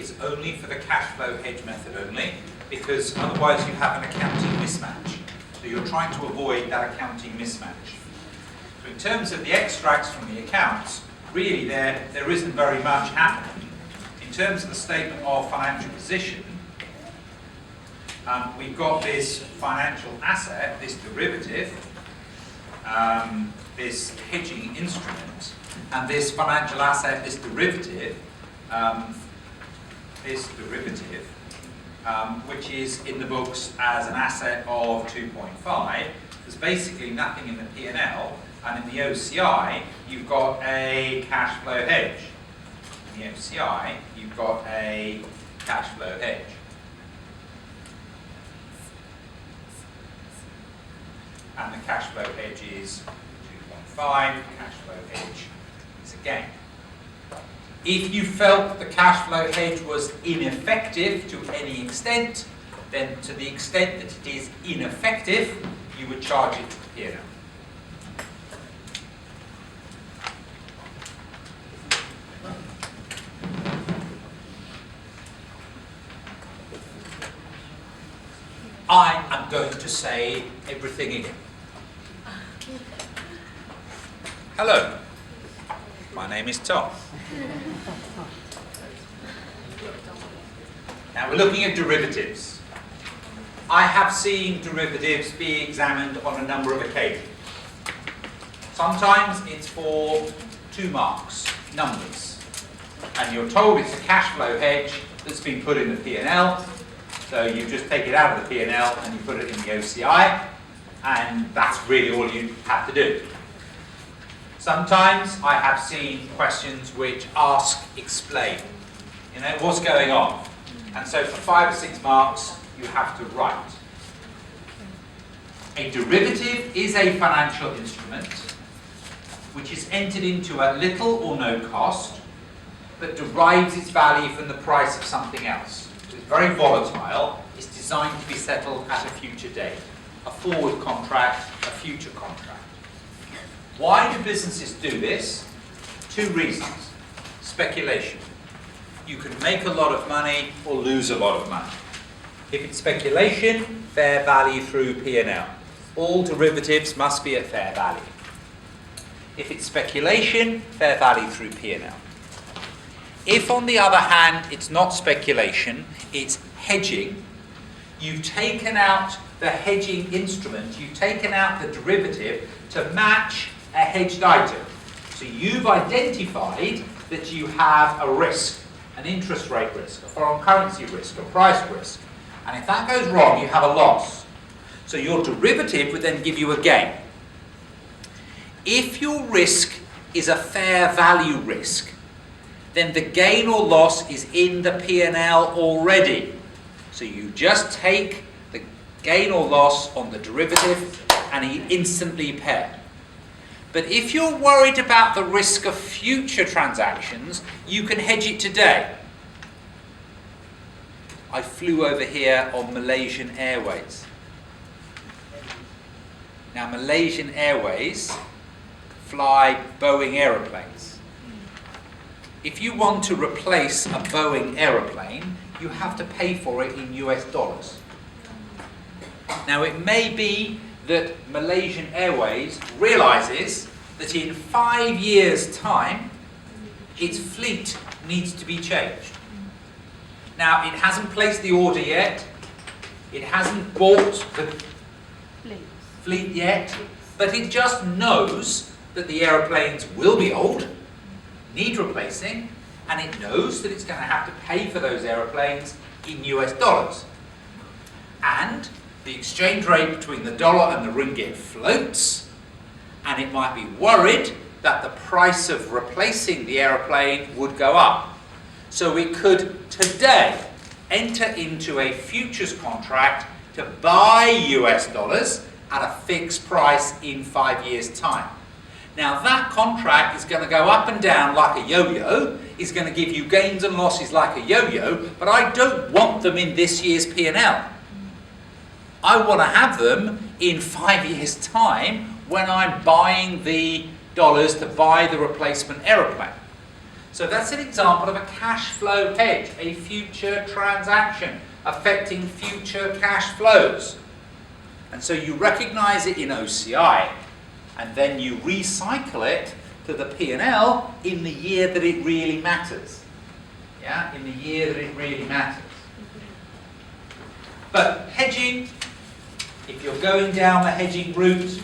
is only for the cash flow hedge method only, because otherwise you have an accounting mismatch. So you're trying to avoid that accounting mismatch. So in terms of the extracts from the accounts, really there isn't very much happening. In terms of the statement of financial position, we've got this financial asset, this derivative, this hedging instrument, and this financial asset, this derivative, which is in the books as an asset of 2.5. There's basically nothing in the P&L, and in the OCI, you've got a cash flow hedge. In the OCI, you've got a cash flow hedge. And the cash flow hedge is 2.5, cash flow hedge is a gain. If you felt the cash flow hedge was ineffective to any extent, then to the extent that it is ineffective, you would charge it to the P&L. I am going to say everything again. Hello, my name is Tom. Now we're looking at derivatives. I have seen derivatives be examined on a number of occasions. Sometimes it's for 2 marks, numbers, and you're told it's a cash flow hedge that's been put in the P&L. So you just take it out of the P&L and you put it in the OCI, and that's really all you have to do. Sometimes I have seen questions which ask, explain. You know, what's going on? And so for 5 or 6 marks, you have to write. A derivative is a financial instrument which is entered into at little or no cost, but derives its value from the price of something else. It's very volatile. It's designed to be settled at a future date. A forward contract, a future contract. Why do businesses do this? 2 reasons. Speculation. You can make a lot of money or lose a lot of money. If it's speculation, fair value through P&L. All derivatives must be at fair value. If it's speculation, fair value through P&L. If, on the other hand, it's not speculation, it's hedging, you've taken out the hedging instrument, you've taken out the derivative to match a hedged item. So you've identified that you have a risk, an interest rate risk, a foreign currency risk, a price risk. And if that goes wrong, you have a loss. So your derivative would then give you a gain. If your risk is a fair value risk, then the gain or loss is in the P&L already. So you just take the gain or loss on the derivative and you instantly pay. But if you're worried about the risk of future transactions, you can hedge it today. I flew over here on Malaysian Airways. Now Malaysian Airways fly Boeing aeroplanes. If you want to replace a Boeing aeroplane, you have to pay for it in US dollars. Now it may be that Malaysian Airways realizes that in 5 years' time, its fleet needs to be changed. Now it hasn't placed the order yet, it hasn't bought the fleet yet, but it just knows that the aeroplanes will be old, need replacing, and it knows that it's going to have to pay for those aeroplanes in US dollars. And the exchange rate between the dollar and the ringgit floats, and it might be worried that the price of replacing the aeroplane would go up. So it could today enter into a futures contract to buy US dollars at a fixed price in 5 years' time. Now that contract is going to go up and down like a yo-yo, is going to give you gains and losses like a yo-yo, but I don't want them in this year's P&L. I want to have them in 5 years' time when I'm buying the dollars to buy the replacement aeroplane. So that's an example of a cash flow hedge, a future transaction affecting future cash flows. And so you recognize it in OCI, and then you recycle it to the P&L in the year that it really matters. Yeah, in the year that it really matters. But hedging, if you're going down the hedging route,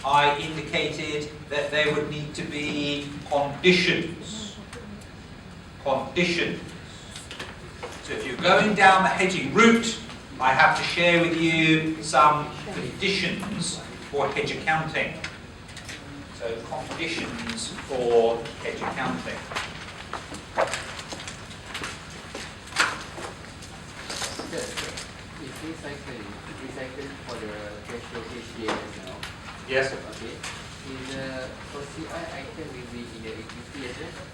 I indicated that there would need to be conditions. Conditions. So if you're going down the hedging route, I have to share with you some conditions for hedge accounting. So conditions for hedge accounting. If recycle for the cash flow HDMS now. Yes. Okay. Is OCI item will be in the equity as well?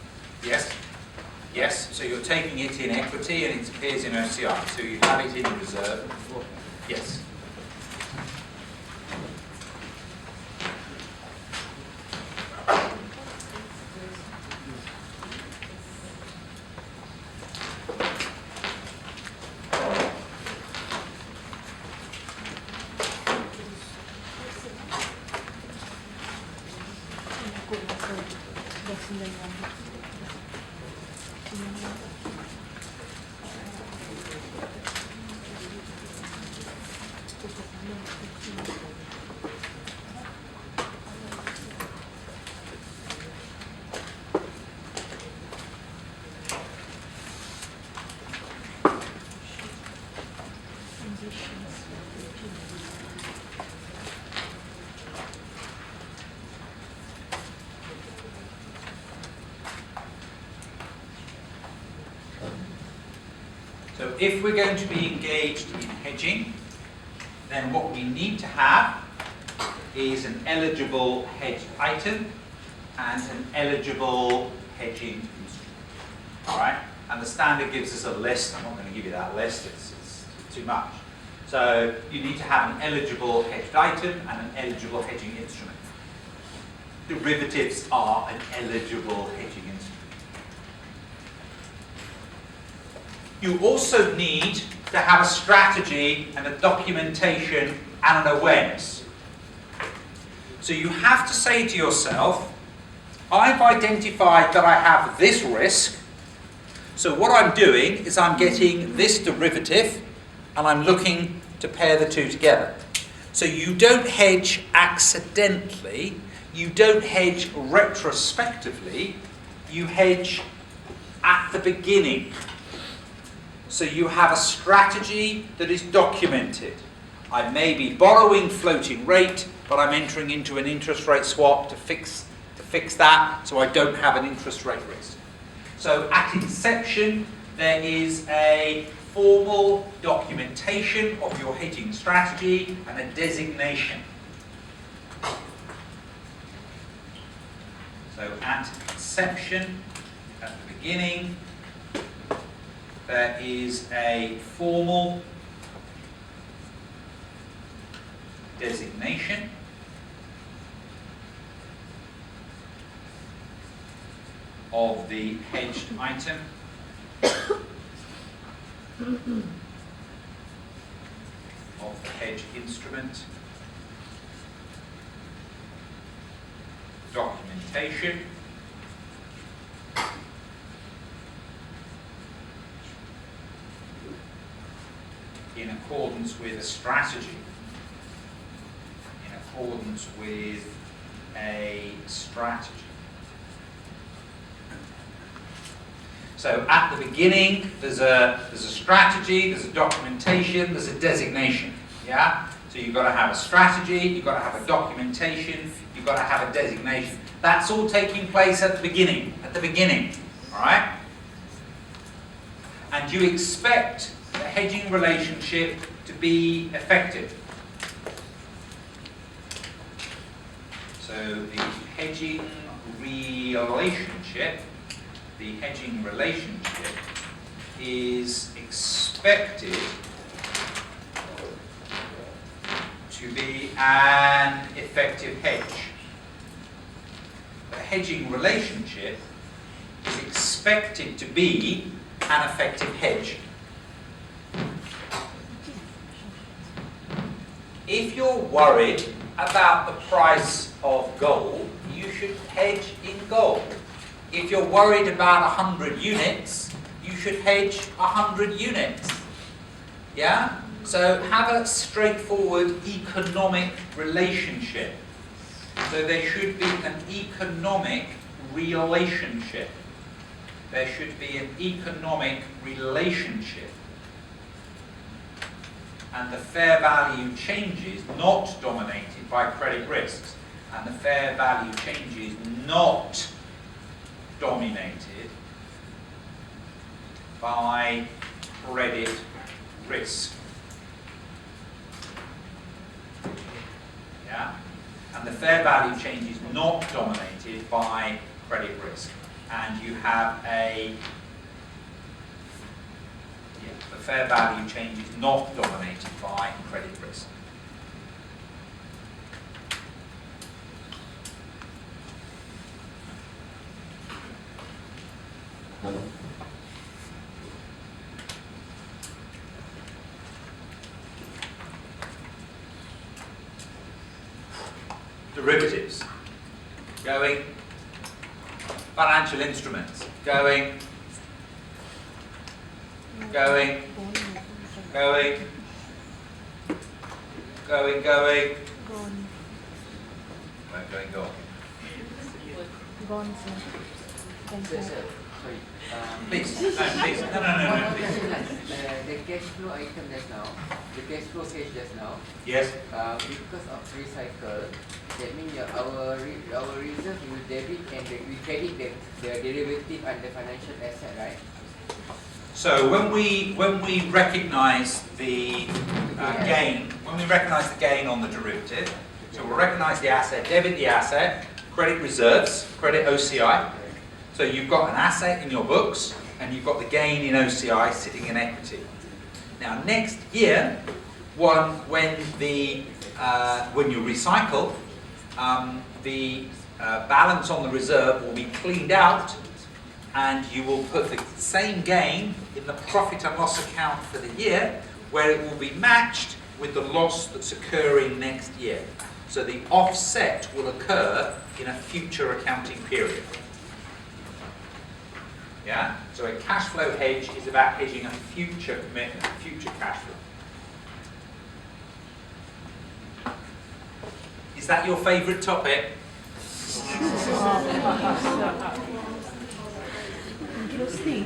Yes. Yes. So you're taking it in equity and it appears in OCI. So you have it in reserve. Yes. So if we're going to be engaged in hedging, then what we need to have is an eligible hedged item and an eligible hedging instrument. All right? And the standard gives us a list. I'm not going to give you that list. It's too much. So you need to have an eligible hedged item and an eligible hedging instrument. Derivatives are an eligible hedging instrument. You also need to have a strategy and a documentation and an awareness. So you have to say to yourself, I've identified that I have this risk, so what I'm doing is I'm getting this derivative and I'm looking to pair the two together. So you don't hedge accidentally, you don't hedge retrospectively, you hedge at the beginning. So you have a strategy that is documented. I may be borrowing floating rate, but I'm entering into an interest rate swap to fix that, so I don't have an interest rate risk. So at inception, there is a formal documentation of your hedging strategy and a designation. So at inception, at the beginning, there is a formal designation of the hedged item of the hedge instrument, documentation, in accordance with a strategy, in accordance with a strategy. So at the beginning, there's a strategy, there's a documentation, there's a designation. Yeah? So you've got to have a strategy, you've got to have a documentation, you've got to have a designation. That's all taking place at the beginning. All right? And you expect the hedging relationship to be effective. So the hedging relationship is expected to be an effective hedge. The hedging relationship is expected to be an effective hedge. If you're worried about the price of gold, you should hedge in gold. If you're worried about 100 units, you should hedge 100 units. Yeah? So have a straightforward economic relationship. So there should be an economic relationship. There should be an economic relationship. And the fair value changes not dominated by credit risks. And the fair value changes not dominated by credit risk. Yeah? And the fair value change is not dominated by credit risk. And you have the fair value change is not dominated by credit risk. Derivatives, going. Financial instruments, going. Going. Going. Going, going. Where going, go? Gone, sir. Sir, sorry. Please, no, please. No, please. The cash flow item just now, the cash flow hedge just now, Yes. because of recycle, that means our reserve will debit and we credit the derivative and the financial asset, right? So when we recognise the gain, when we recognise the gain on the derivative, so we'll recognise the asset, debit the asset, credit reserves, credit OCI. So you've got an asset in your books, and you've got the gain in OCI sitting in equity. Now next year, when you recycle, the balance on the reserve will be cleaned out, and you will put the same gain in the profit and loss account for the year, where it will be matched with the loss that's occurring next year. So the offset will occur in a future accounting period. Yeah? So a cash flow hedge is about hedging a future commitment, future cash flow. Is that your favourite topic? Interesting.